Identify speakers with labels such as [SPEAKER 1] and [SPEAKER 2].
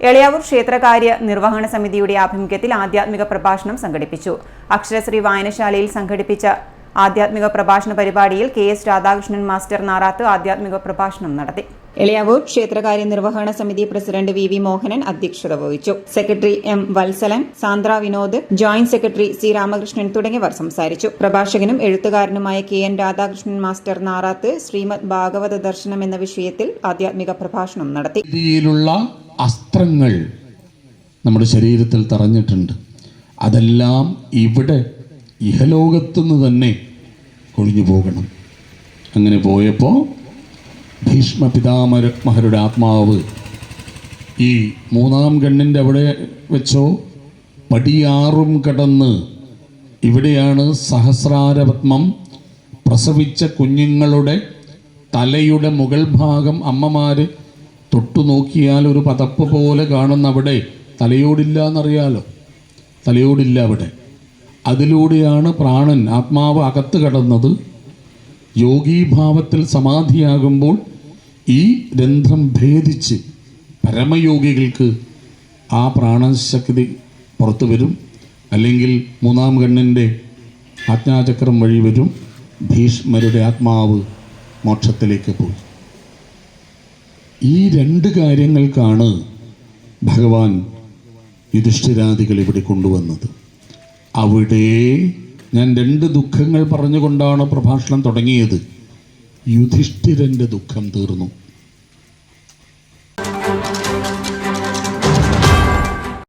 [SPEAKER 1] എളയാവൂർ ക്ഷേത്രകാര്യ നിർവഹണ സമിതിയുടെ ആഭിമുഖ്യത്തിൽ ആധ്യാത്മിക പ്രഭാഷണം സംഘടിപ്പിച്ചു. അക്ഷരശ്രീ വായനശാലയിൽ സംഘടിപ്പിച്ച ആധ്യാത്മിക പ്രഭാഷണ പരിപാടിയിൽ KS രാധാകൃഷ്ണൻ മാസ്റ്റർ നാറാത്ത് ആധ്യാത്മിക പ്രഭാഷണം നടത്തി. എളയാവൂർ ക്ഷേത്രകാര്യ നിർവഹണ സമിതി പ്രസിഡന്റ് VV മോഹനൻ അധ്യക്ഷത വഹിച്ചു. Secretary M Valsalan, Sandra Vinod, joint secretary C Ramakrishnan തുടങ്ങിയവർ സംസാരിച്ചു. പ്രഭാഷകനും എഴുത്തുകാരനുമായ KN രാധാകൃഷ്ണൻ മാസ്റ്റർ നാറാത്ത് ശ്രീമദ് ഭാഗവത ദർശനം എന്ന വിഷയത്തിൽ ആധ്യാത്മിക പ്രഭാഷണം നടത്തി.
[SPEAKER 2] അസ്ത്രങ്ങൾ നമ്മുടെ ശരീരത്തിൽ തറഞ്ഞിട്ടുണ്ട്. അതെല്ലാം ഇവിടെ ഇഹലോകത്തുനിന്ന് തന്നെ ഒഴിഞ്ഞു പോകണം. അങ്ങനെ പോയപ്പോൾ ഭീഷ്മ പിതാമഹരുടെ ആത്മാവ് ഈ മൂന്നാം കണ്ണിൻ്റെ അവിടെ വെച്ചോ പടിയാറും കടന്ന് ഇവിടെയാണ് സഹസ്രാരപത്മം പ്രസവിച്ച കുഞ്ഞുങ്ങളുടെ തലയുടെ മുകൾ ഭാഗം അമ്മമാർ തൊട്ടു നോക്കിയാൽ ഒരു പതപ്പ് പോലെ കാണുന്ന അവിടെ തലയോടില്ല എന്നറിയാലോ, തലയോടില്ല അവിടെ. അതിലൂടെയാണ് പ്രാണൻ ആത്മാവ് അകത്ത് കടന്നത്. യോഗീഭാവത്തിൽ സമാധിയാകുമ്പോൾ ഈ രന്ധ്രം ഭേദിച്ച് പരമയോഗികൾക്ക് ആ പ്രാണശക്തി പുറത്തു വരും, അല്ലെങ്കിൽ മൂന്നാം കണ്ണിൻ്റെ ആജ്ഞാചക്രം വഴി വരും. ഭീഷ്മരുടെ ആത്മാവ് മോക്ഷത്തിലേക്ക് പോയി. ഈ രണ്ട് കാര്യങ്ങൾക്കാണ് ഭഗവാൻ യുധിഷ്ഠിരാദികൾ ഇവിടെ കൊണ്ടുവന്നത്. അവിടെ ഞാൻ രണ്ട് ദുഃഖങ്ങൾ പറഞ്ഞുകൊണ്ടാണ് പ്രഭാഷണം തുടങ്ങിയത്. യുധിഷ്ഠിരൻ്റെ ദുഃഖം തീർന്നു.